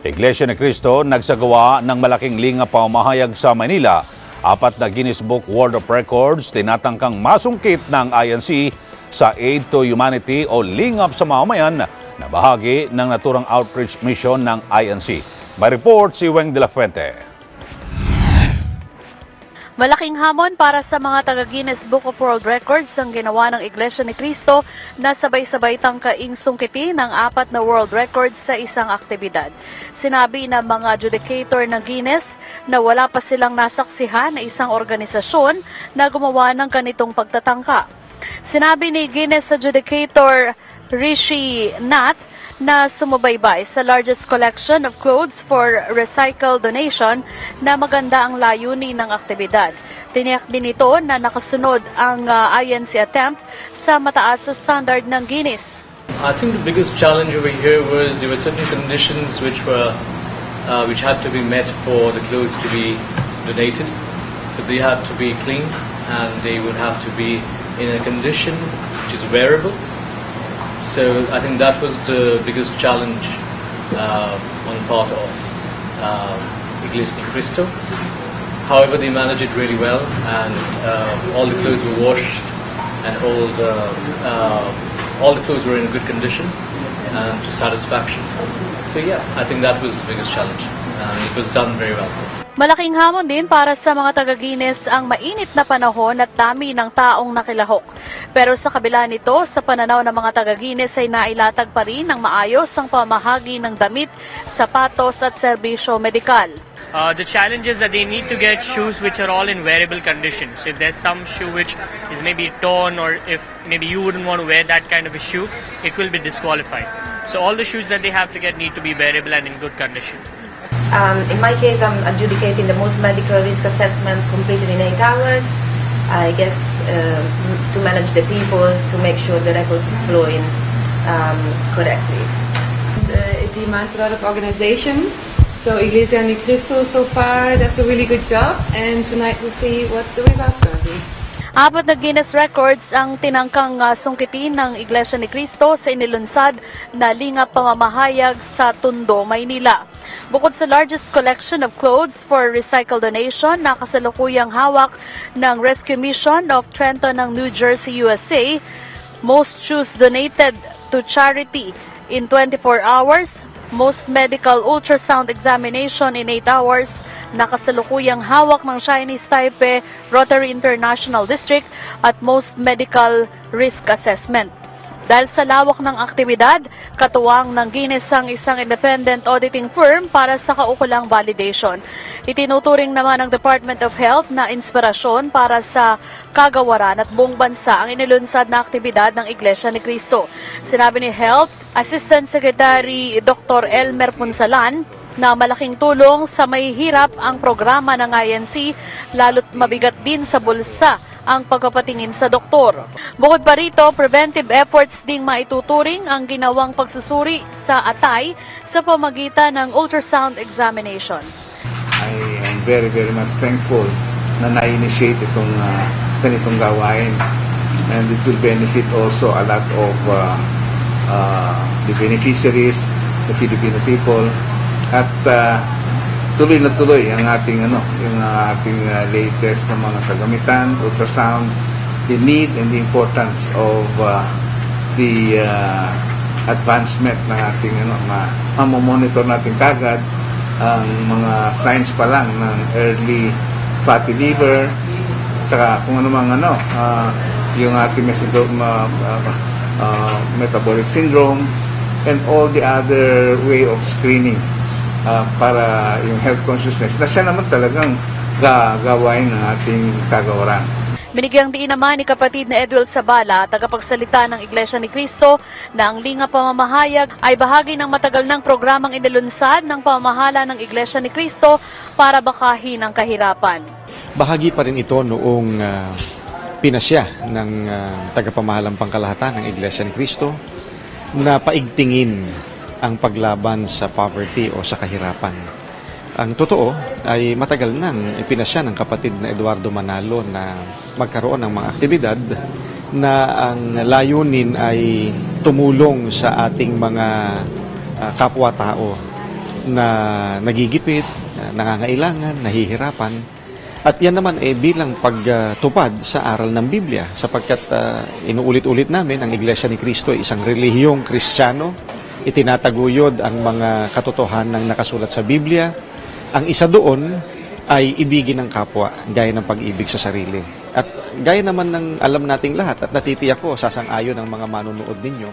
Iglesia ni Cristo nagsagawa ng malaking lingap pamamahayag sa Manila. 4 na Guinness Book World of Records tinatangkang masungkit ng INC sa Aid to Humanity o Lingap sa Mamamayan na bahagi ng naturang outreach mission ng INC. May report si Weng de la Fuente. Malaking hamon para sa mga taga-Guinness Book of World Records ang ginawa ng Iglesia ni Cristo na sabay-sabay tangkaing sungkitin ng 4 na world records sa isang aktibidad. Sinabi ng mga adjudicator ng Guinness na wala pa silang nasaksihan na isang organisasyon na gumawa ng ganitong pagtatangka. Sinabi ni Guinness adjudicator Rishi Nath na sumubaybay sa largest collection of clothes for recycle donation na maganda ang layunin ng aktibidad. Tiniyak din ito na nakasunod ang INC attempt sa mataas na standard ng Guinness. I think the biggest challenge over here was there were certain conditions which had to be met for the clothes to be donated. So they had to be clean and they would have to be in a condition which is wearable. So I think that was the biggest challenge on part of Iglesia ni Cristo. However, they managed it really well, and all the clothes were washed, and all the clothes were in good condition and to satisfaction. So yeah, I think that was the biggest challenge, and it was done very well. Malaking hamon din para sa mga taga-Guinness ang mainit na panahon at dami ng taong nakilahok. Pero sa kabila nito, sa pananaw ng mga taga-Guinness ay nailatag pa rin ng maayos ang pamahagi ng damit, sapatos at serbisyo medikal. The challenge is that they need to get shoes which are all in wearable condition. So if there's some shoe which is maybe torn, or if maybe you wouldn't want to wear that kind of a shoe, it will be disqualified. So all the shoes that they have to get need to be wearable and in good condition. In my case, I'm adjudicating the most medical risk assessment completed in 8 hours. I guess to manage the people, to make sure the records is flowing correctly. It demands a lot of organization. So Iglesia ni Cristo so far does a really good job, and tonight we'll see what the results are going to be. 4 na Guinness Records ang tinangkang sungkitin ng Iglesia ni Cristo sa inilunsad na lingap pamamahayag sa Tondo, Maynila. Bukod sa largest collection of clothes for recycle donation na kasalukuyang hawak ng Rescue Mission of Trenton ng New Jersey, USA, most shoes donated to charity in 24 hours, most medical ultrasound examination in 8 hours, na kasalukuyang hawak ng Chinese Taipei Rotary International District, at most medical risk assessment. Dahil sa lawak ng aktibidad, katuwang ng Guinness ang isang independent auditing firm para sa kaukulang validation. Itinuturing naman ng Department of Health na inspirasyon para sa kagawaran at buong bansa ang inilunsad na aktibidad ng Iglesia ni Cristo. Sinabi ni Health Assistant Secretary Dr. Elmer Punsalan na malaking tulong sa may hirap ang programa ng INC, lalo't mabigat din sa bulsa ang pagpapatingin sa doktor. Bukod pa rito, preventive efforts ding maituturing ang ginawang pagsusuri sa atay sa pamagitan ng ultrasound examination. I am very much thankful na na-initiate itong ganitong gawain, and it will benefit also a lot of the beneficiaries, the Filipino people, at tuloy na tuloy ang ating yung ating latest na mga kagamitan, ultrasound, the need and the importance of the advancement ng ating mamomonitor natin kagad ang mga signs pa lang ng early fatty liver, tsaka kung ano mang yung ating metabolic syndrome, and all the other way of screening para yung health consciousness na siya naman talagang gagawain ng ating kagawaran. Binigyang diin naman ni kapatid na Edwel Sabala, tagapagsalita ng Iglesia ni Cristo, na ang lingap pamamahayag ay bahagi ng matagal ng programang inilunsad ng pamamahala ng Iglesia ni Cristo para bakahin ang kahirapan. Bahagi pa rin ito noong pinasya ng tagapamahalang pangkalahatan ng Iglesia ni Cristo na paigtingin ang paglaban sa poverty o sa kahirapan. Ang totoo ay matagal nang ipinasya ng kapatid na Eduardo Manalo na magkaroon ng mga aktibidad na ang layunin ay tumulong sa ating mga kapwa-tao na nagigipit, nangangailangan, nahihirapan. At yan naman bilang pagtupad sa aral ng Biblia sapagkat inuulit-ulit namin ang Iglesia ni Cristo ay isang relihiyong Kristiyano. Itinataguyod ang mga katotohanan ng nakasulat sa Biblia. Ang isa doon ay ibigin ng kapwa gaya ng pag-ibig sa sarili. At gaya naman ng alam nating lahat at natitiyak ko sasang-ayon ng mga manunood ninyo,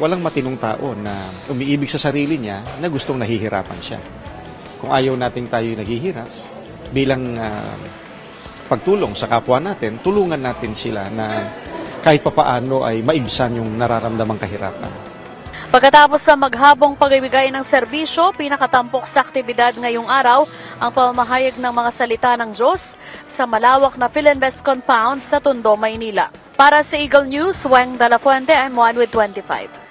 walang matinong tao na umiibig sa sarili niya na gustong nahihirapan siya. Kung ayaw nating tayo naghihirap, bilang pagtulong sa kapwa natin, tulungan natin sila na kahit papaano ay maibsan yung nararamdamang kahirapan. Pagkatapos sa maghabong pagbibigay ng serbisyo, pinakatampok sa aktibidad ngayong araw ang pamamahayag ng mga salita ng Diyos sa malawak na Philinvest Compound sa Tondo, Maynila. Para sa Eagle News, Weng Dalafuente, I'm 1 with 25.